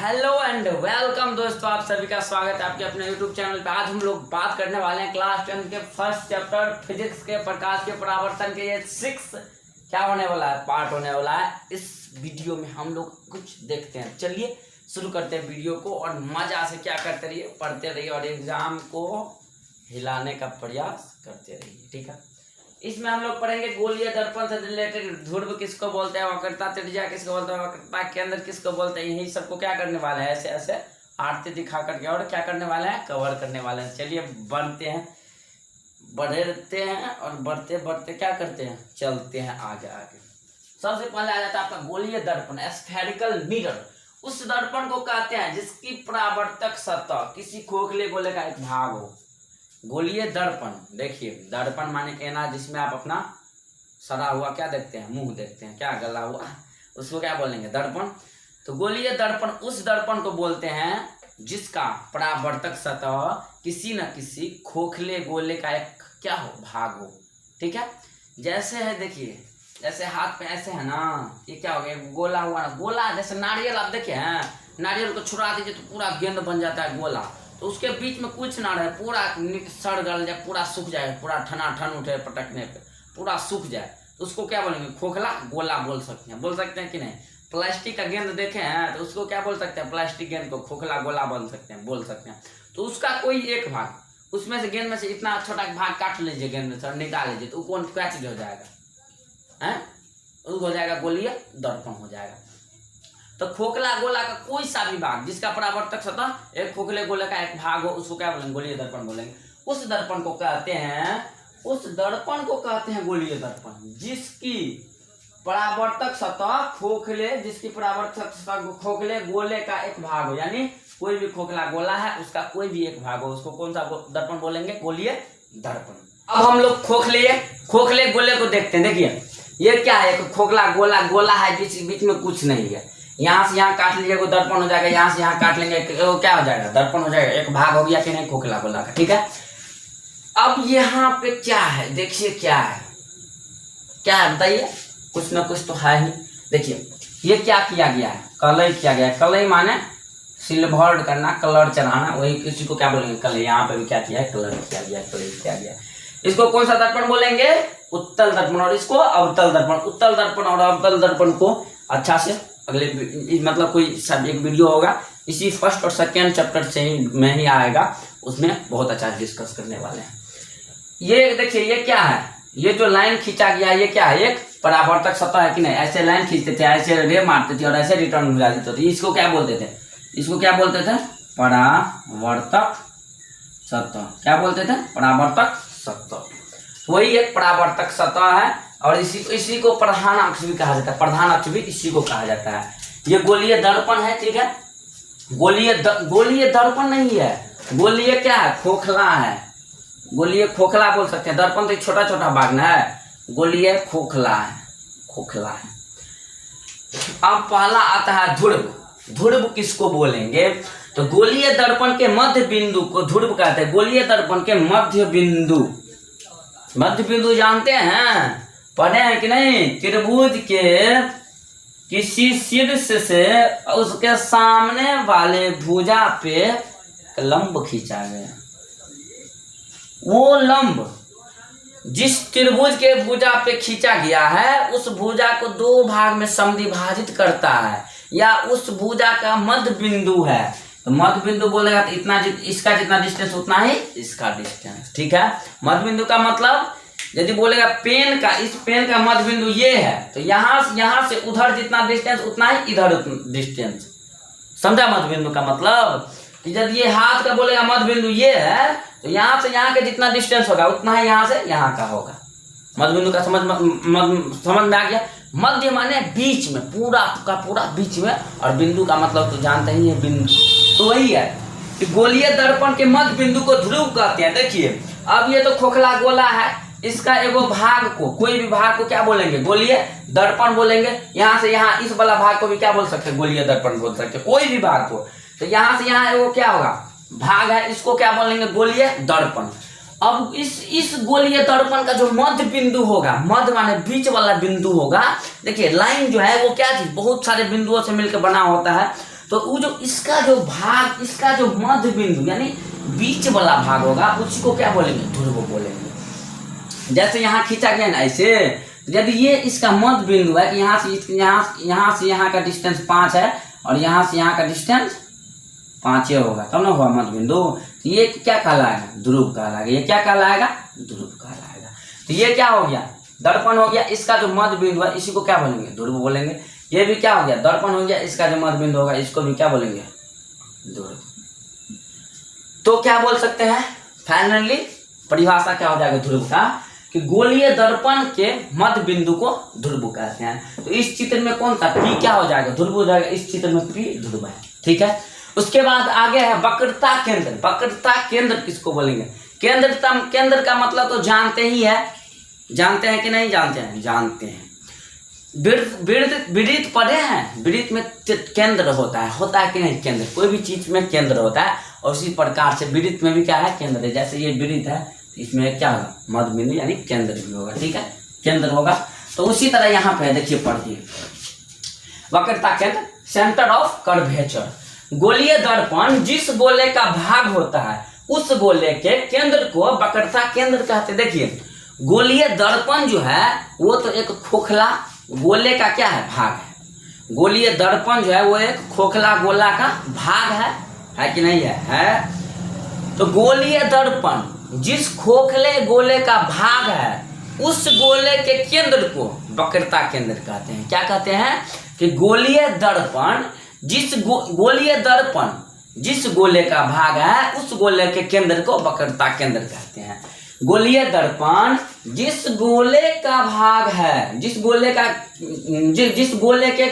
Hello and welcome दोस्तों, आप सभी का स्वागत है आपके अपने यूट्यूब चैनल पे। आज हम लोग बात करने वाले हैं क्लास 10 के फर्स्ट चैप्टर फिजिक्स के प्रकाश के परावर्तन के ये 6 क्या होने वाला है, पार्ट होने वाला है। इस वीडियो में हम लोग कुछ देखते हैं। चलिए शुरू करते हैं वीडियो को और मजा से क्या करते रहिए, पढ़ते रहिए और एग्जाम को हिलाने का प्रयास करते रहिए, ठीक है। इसमें हम लोग पढ़ेंगे गोलीय दर्पण से रिलेटेड ध्रुव किसको बोलते हैं, वक्रता त्रिज्या किसको बोलते हैं, वक्रता केंद्र किसको बोलते हैं, यही सबको क्या करने वाले हैं, ऐसे ऐसे आरती दिखा करके और क्या करने वाले हैं, कवर करने वाले हैं। चलिए बढ़ते हैं और बढ़ते बढ़ते क्या करते हैं, चलते हैं आगे आगे। सबसे पहले आ जाता है आपका गोलीय दर्पण, स्फेरिकल मिरर। उस दर्पण को कहते हैं जिसकी परावर्तक सतह किसी खोखले गोले का एक भाग हो। गोलीय दर्पण, देखिए दर्पण माने कहना जिसमें आप अपना सड़ा हुआ क्या देखते हैं, मुंह देखते हैं, क्या गला हुआ, उसको क्या बोलेंगे, दर्पण। तो गोलीय दर्पण उस दर्पण को बोलते हैं जिसका परावर्तक सतह किसी न किसी खोखले गोले का एक क्या हो, भाग हो, ठीक है। जैसे है, देखिए जैसे हाथ पे ऐसे है ना, ये क्या हो गया, गोला हुआ ना, गोला जैसे नारियल आप देखे हैं, नारियल को छुड़ा दीजिए तो पूरा गेंद बन जाता है गोला। तो उसके बीच में कुछ ना रहे, पूरा सड़ गल जाए, पूरा सूख जाए, पूरा ठन उठे पटकने पे पूरा सूख जाए, तो उसको क्या बोलेंगे, खोखला गोला बोल सकते हैं कि नहीं। प्लास्टिक का गेंद देखे हैं तो उसको क्या बोल सकते हैं, प्लास्टिक गेंद को खोखला गोला बोल सकते हैं। तो उसका कोई एक भाग, उसमें से गेंद में से इतना छोटा भाग काट लीजिए, गेंद में से निकाल लीजिए, तो कौन क्या चीज हो जाएगा, है हो जाएगा गोलीय दर्पण हो जाएगा। तो खोखला गोला का कोई सा भी भाग जिसका परावर्तक सतह एक खोखले गोले का एक भाग हो, उसको क्या बोलेंगे, गोलीय दर्पण बोलेंगे। उस दर्पण को कहते हैं गोलीय दर्पण जिसकी परावर्तक सतह खोखले गोले का एक भाग हो, यानी कोई भी खोखला गोला है उसका कोई भी एक भाग हो, उसको कौन सा दर्पण बोलेंगे, गोलीय दर्पण। अब हम लोग खोखले गोले को देखते हैं। देखिए ये क्या है, खोखला गोला है, बीच में कुछ नहीं है। यहाँ से यहाँ काट लीजिए, दर्पण हो जाएगा, यहाँ से यहाँ काट लेंगे, क्या हो जाएगा, दर्पन हो जाएगा, एक भाग हो गया कि नहीं, खोखला गोला का, ठीक है। अब यहाँ पे क्या है, देखिए क्या है बताइए, कुछ ना कुछ तो है ही। देखिए ये क्या किया गया है, कलई किया गया है। कलई माने सिल्वर्ड करना, कलर चढ़ाना, वही किसी को क्या बोलेंगे, कलई। यहाँ पे भी क्या किया है, कलर किया गया, कलई किया गया। इसको कौन सा दर्पण बोलेंगे, उत्तल दर्पण, और इसको अवतल दर्पण। उत्तल दर्पण और अवतल दर्पण को अच्छा से अगले मतलब कोई सब एक वीडियो होगा, इसी फर्स्ट और सेकेंड चैप्टर से ही में ही आएगा, उसमें बहुत अच्छा डिस्कस करने वाले हैं। ये देखिए ये क्या है, ये जो लाइन खींचा गया ये क्या है, एक परावर्तक सतह है कि नहीं। ऐसे लाइन खींचते थे, ऐसे रे मारते थे और ऐसे रिटर्न हो जाते थे, इसको क्या बोलते थे, परावर्तक सतह। क्या बोलते थे, परावर्तक सतह। वही एक परावर्तक सतह है और इसी को प्रधान अक्ष भी कहा जाता है, प्रधान अक्ष भी इसी को कहा जाता है। ये गोलीय दर्पण है, ठीक है। गोलीय दर्पण नहीं है, गोलीय क्या है, खोखला है। गोलीय खोखला बोल सकते हैं, दर्पण तो छोटा छोटा भाग ना है, गोलीय खोखला है। अब पहला आता है ध्रुव किसको बोलेंगे, तो गोलीय दर्पण के मध्य बिंदु को ध्रुव कहते हैं। गोलीय दर्पण के मध्य बिंदु जानते हैं, पढ़े हैं कि नहीं, त्रिभुज के किसी शीर्ष से उसके सामने वाले भुजा पे लंब खींचा गया। वो लंब जिस त्रिभुज के भुजा पे खींचा गया है, उस भुजा को दो भाग में समद्विभाजित करता है, या उस भुजा का मध्य बिंदु है। तो मध्य बिंदु बोलेगा तो इतना इसका जितना डिस्टेंस उतना ही इसका डिस्टेंस, ठीक है। मध्य बिंदु का मतलब यदि बोलेगा इस पेन का मध्य बिंदु ये है, तो यहाँ से उधर जितना डिस्टेंस उतना ही इधर डिस्टेंस, समझा। मध्य बिंदु का मतलब कि यदि ये हाथ का बोलेगा मध्य बिंदु ये है, तो यहाँ से यहाँ के जितना डिस्टेंस होगा उतना ही यहाँ से यहाँ का होगा। मध्य बिंदु का समझ में आ गया। मध्य माने बीच में, पूरा का पूरा बीच में, और बिंदु का मतलब तो जानते ही है, बिंदु। तो वही है कि गोलीय दर्पण के मध्य बिंदु को ध्रुव कहते हैं। देखिए अब ये तो खोखला गोला है, इसका एगो भाग को, कोई भी भाग को क्या बोलेंगे, गोलीय दर्पण बोलेंगे। यहाँ से यहाँ इस वाला भाग को भी क्या बोल सकते हैं, गोलीय दर्पण बोल सकते हैं, कोई भी भाग को। तो यहाँ से यहाँ एगो क्या होगा, भाग है, इसको क्या बोलेंगे, गोलीय दर्पण। अब इस गोलीय दर्पण का जो मध्य बिंदु होगा, मध्य माने बीच वाला बिंदु होगा। देखिए लाइन जो है वो क्या चीज, बहुत सारे बिंदुओं से मिलकर बना होता है। तो वो जो इसका जो भाग, इसका जो मध्य बिंदु यानी बीच वाला भाग होगा उसी को क्या बोलेंगे, ध्रुव बोलेंगे। जैसे यहाँ खींचा गया ना ऐसे, यदि ये इसका मध्य बिंदु है कि यहाँ से यहाँ का डिस्टेंस 5 है और यहाँ से यहाँ का डिस्टेंस 5 होगा, तब ना हुआ मध्य बिंदु। तो ये क्या कहलाएगा, ध्रुव कहलाएगा। ये क्या कहलाएगा, ध्रुव कहलाएगा। तो ये क्या हो गया, दर्पण हो गया, इसका जो मध्य बिंदु है इसी को क्या बोलेंगे, ध्रुव बोलेंगे। ये भी क्या हो गया, दर्पण हो गया, इसका जो मध्य बिंदु होगा इसको भी क्या बोलेंगे, ध्रुव। तो क्या बोल सकते हैं, फाइनली परिभाषा क्या हो जाएगा ध्रुव का, कि गोलीय दर्पण के मध्य बिंदु को ध्रुव कहते हैं। तो इस चित्र में कौन सा पी क्या हो जाएगा, ध्रुव हो जाएगा। इस चित्र में पी ध्रुव है, ठीक है। उसके बाद आगे है वक्रता केंद्र। वक्रता केंद्र किसको बोलेंगे, केंद्र का मतलब तो जानते ही है, जानते हैं कि नहीं जानते हैं, जानते हैं। वृत्त पढ़े हैं, वृत्त में केंद्र होता है कि नहीं, केंद्र, कोई भी चीज में केंद्र होता है और उसी प्रकार से वृत्त में भी क्या है, केंद्र है। जैसे ये वृत्त है, इसमें क्या होगा, मध्य बिंदु यानी केंद्र भी होगा, ठीक है, केंद्र होगा। तो उसी तरह यहाँ पे देखिए, पढ़िए वक्रता केंद्र, सेंटर ऑफ कर्वेचर। गोलीय दर्पण जिस गोले का भाग होता है उस गोले के केंद्र को वक्रता केंद्र कहते हैं। देखिए गोलीय दर्पण जो है वो तो एक खोखला गोले का क्या है, भाग है। गोलीय दर्पण जो है वो एक खोखला गोला का भाग है कि नहीं है। तो गोलीय दर्पण जिस खोखले गोले का भाग है उस गोले के केंद्र को वक्रता केंद्र कहते हैं। क्या कहते हैं कि गोलीय दर्पण जिस गोले का भाग है उस गोले के केंद्र को वक्रता केंद्र कहते हैं। गोलीय दर्पण जिस गोले का भाग है, जिस गोले के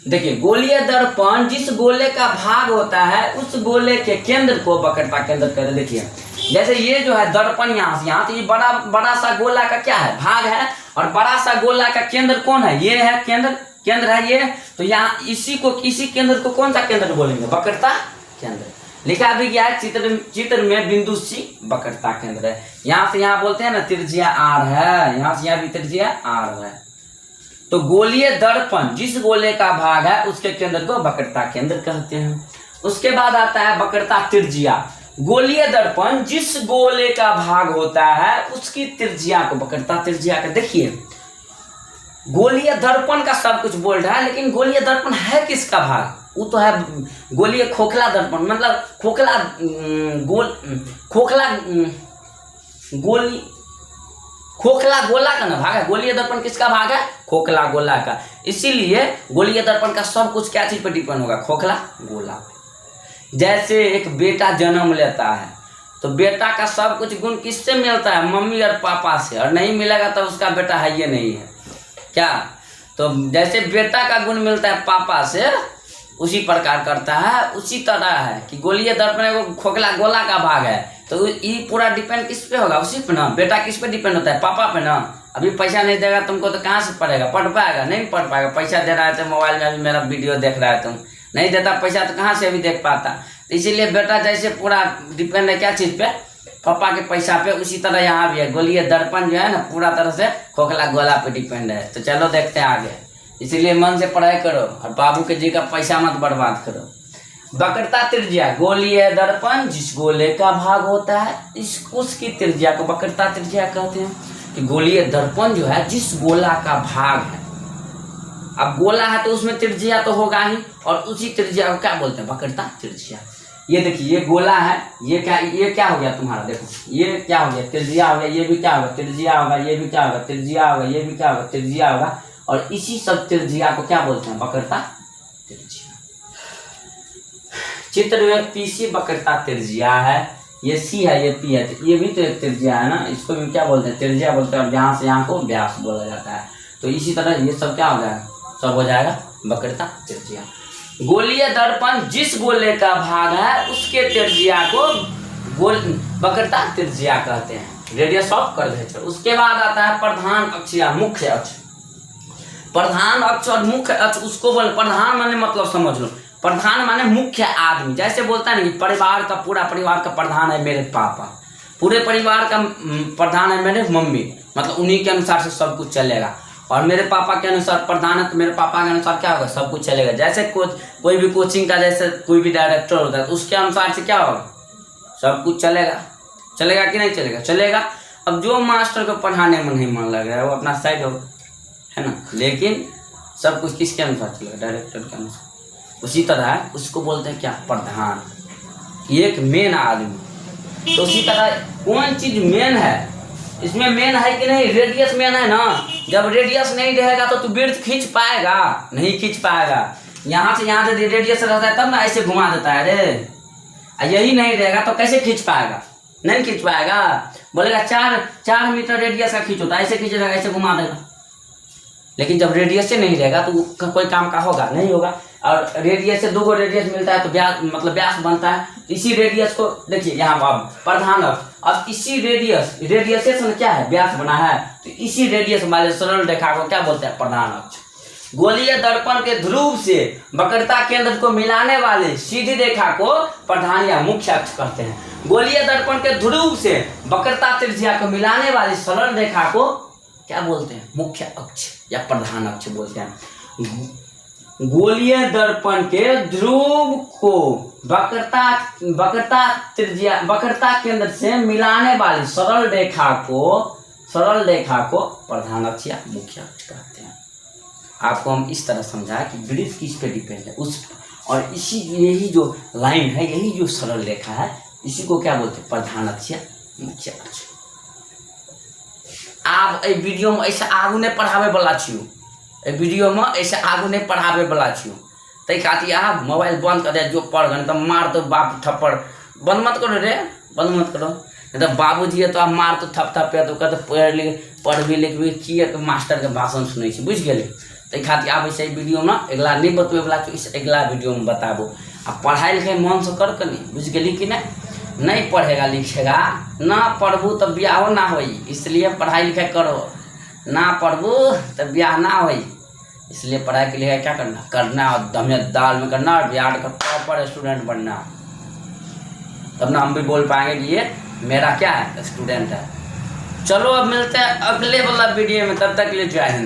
देखिए, गोलीय दर्पण जिस गोले का भाग होता है उस गोले के केंद्र को वक्रता केंद्र कहते हैं। देखिए जैसे ये जो है दर्पण यहाँ से तो ये बड़ा सा गोला का क्या है, भाग है, और बड़ा सा गोला का केंद्र कौन है, ये है केंद्र है ये। तो यहाँ इसी केंद्र को कौन सा केंद्र बोलेंगे, वक्रता केंद्र। लिखा भी गया है चित्र में बिंदु सी वक्रता केंद्र है। यहाँ से यहाँ बोलते हैं ना त्रिज्या आर है, यहाँ से यहाँ भी त्रिज्या आर है। तो गोलीय दर्पण जिस गोले का भाग है उसके केंद्र को वक्रता केंद्र कहते हैं। उसके बाद आता है वक्रता त्रिज्या। गोलीय दर्पण जिस गोले का भाग होता है उसकी त्रिज्या को वक्रता त्रिज्या का। देखिए गोलीय दर्पण का सब कुछ बोल रहा है, लेकिन गोलीय दर्पण है किसका भाग, वो तो है गोलीय खोखला दर्पण, मतलब खोखला गोला का ना भाग है। गोलीय दर्पण किसका भाग है, खोखला गोला का। इसीलिए गोलीय दर्पण का सब कुछ क्या चीज पर डिपेंड होगा, खोखला गोला। जैसे एक बेटा जन्म लेता है तो बेटा का सब कुछ गुण किससे मिलता है, मम्मी और पापा से, और नहीं मिलेगा तो उसका बेटा है ये नहीं है क्या। तो जैसे बेटा का गुण मिलता है पापा से, उसी प्रकार करता है। उसी तरह है कि गोलीय दर्पण को खोखला गोला का भाग है, तो ये पूरा डिपेंड किस पे होगा, उसी पे ना। बेटा किस पे डिपेंड होता है, पापा पे ना। अभी पैसा नहीं देगा तुमको तो कहाँ से पढ़ेगा, पढ़ पाएगा, नहीं पढ़ पाएगा। पैसा दे रहा है तो मोबाइल में अभी मेरा वीडियो देख रहा है, तुम नहीं देता पैसा तो कहाँ से अभी देख पाता। तो इसीलिए बेटा जैसे पूरा डिपेंड है क्या चीज पे, पापा के पैसा पे, उसी तरह यहाँ भी है। गोलीय दर्पण जो है ना पूरा तरह से खोखला गोला पे डिपेंड है। तो चलो देखते हैं आगे। इसीलिए मन से पढ़ाई करो और बाबू के जी का पैसा मत बर्बाद करो। वक्रता त्रिज्या, गोलीय दर्पण जिस गोले का भाग होता है उसकी त्रिज्या को वक्रता त्रिज्या कहते हैं। कि गोलीय दर्पण जो है जिस गोला का भाग है, अब गोला है तो उसमें त्रिज्या तो होगा ही, और उसी त्रिज्या को क्या बोलते हैं, वक्रता त्रिज्या। ये देखिए ये गोला है, ये क्या हो गया तुम्हारा, देखो ये क्या हो गया, त्रिज्या हो गया, ये भी क्या होगा, त्रिज्या होगा, ये भी क्या होगा, त्रिज्या होगा, ये भी क्या होगा, त्रिज्या होगा। और इसी सब त्रिज्या को क्या बोलते हैं, वक्रता त्रिज्या। चित्र में पीसी वक्रता त्रिज्या है, ये सी है, ये पी है, तो ये भी तो एक त्रिज्या है ना, इसको भी क्या बोलते हैं, त्रिज्या बोलते हैं। और यहाँ से यहाँ को व्यास बोला जाता है। तो इसी तरह ये सब क्या हो जाएगा, सब हो जाएगा वक्रता त्रिज्या। गोलीय दर्पण जिस गोले का भाग है उसके त्रिज्या को वक्रता त्रिज्या कहते हैं, रेडियस ऑफ कर्वेचर। उसके बाद आता है प्रधान अक्ष या मुख्य अक्ष। प्रधान अक्ष और मुख्य अक्ष उसको बोल, प्रधान माने मतलब समझ लो, प्रधान माने मुख्य आदमी। जैसे बोलता है ना परिवार का, पूरा परिवार का प्रधान है मेरे पापा, पूरे परिवार का प्रधान है मेरे मम्मी, मतलब उन्हीं के अनुसार से सब कुछ चलेगा। और मेरे पापा के अनुसार प्रधान है तो मेरे पापा के अनुसार क्या होगा, सब कुछ चलेगा। जैसे कोई भी कोचिंग का जैसे कोई भी डायरेक्टर होता है तो उसके अनुसार से क्या होगा, सब कुछ चलेगा। चलेगा कि नहीं चलेगा, चलेगा। अब जो मास्टर को पढ़ाने में नहीं मन लग रहा है वो अपना साइड हो, है ना, लेकिन सब कुछ किसके अनुसार चलेगा, डायरेक्टर के अनुसार। उसी तरह है, उसको बोलते हैं क्या, प्रधान, एक मेन आदमी। तो उसी तरह कौन चीज मेन है, इसमें मेन है कि नहीं, रेडियस मेन है ना। जब रेडियस नहीं रहेगा तो तू वृत्त खींच पाएगा, नहीं खींच पाएगा। यहाँ से यहाँ से रेडियस रहता है तब ना ऐसे घुमा देता है रे, यही नहीं रहेगा तो कैसे खींच पाएगा, नहीं खींच पाएगा। बोलेगा 4 मीटर रेडियस का खींचो तो ऐसे खींचेगा, ऐसे घुमा देगा। लेकिन जब रेडियस से नहीं रहेगा तो कोई काम का होगा, नहीं होगा। और रेडियस से 2 रेडियस मिलता है तो व्यास, मतलब व्यास बनता है। तो इसी रेडियस को देखिए यहाँ अब प्रधान, अब इसी रेडियस से क्या है, व्यास बना है। तो इसी रेडियस वाले सरल रेखा को क्या बोलते हैं, प्रधान अक्ष। गोलीय दर्पण के ध्रुव से वक्रता केंद्र को मिलाने वाले सीधी रेखा को प्रधान या मुख्य अक्ष कहते हैं। गोलीय दर्पण के ध्रुव से वक्रता त्रिज्या को मिलाने वाली सरल रेखा को क्या बोलते हैं, मुख्य अक्ष या प्रधान अक्ष बोलते हैं। गोलीय दर्पण के ध्रुव को वक्रता त्रिज्या, वक्रता केंद्र से मिलाने वाली सरल रेखा को प्रधान अक्ष या मुख्य अक्ष कहते हैं। आपको हम इस तरह समझाया कि वृत्त किस पे डिपेंड है, उस, और इसी यही जो लाइन है, यही जो सरल रेखा है, इसी को क्या बोलते हैं, प्रधान अक्ष या मुख्य अक्ष। आप ए वीडियो में ऐसे आगू नहीं पढ़ावे वाला छियो, वीडियो में ऐसे आगू नहीं पढ़ावे वाला छियो। तै खातिर आप मोबाइल बंद कर दे, जो पढ़ गए तो मार तो बाप थप्पड़, बंद मत करो रे, बंद मत करो, नहीं तो बाबूजी है तो आप मार तो थप तो कहते पढ़बी लिखबी किए तो मास्टर के भाषण सुनै छी, बुझ गेली। तै खातिर आप ऐसे वीडियो में अगला नहीं बतबे वाला छियो, इस अगला वीडियो में बताबो। आ पढ़ाई लिखाई मन से कर कनी, बुझ गेली कि नहीं पढ़ेगा लिखेगा ना, पढ़बू तो ब्याह ना होई, इसलिए पढ़ाई लिखाई करो। ना पढ़बू तो ब्याह ना होई, इसलिए पढ़ाई के लिए क्या करना और दम दाल में करना और बिहार का प्रॉपर स्टूडेंट बनना। तब ना हम भी बोल पाएंगे कि ये मेरा क्या है, स्टूडेंट है। चलो अब मिलते हैं अगले वाला वीडियो में, तब तक के लिए जय हिंद।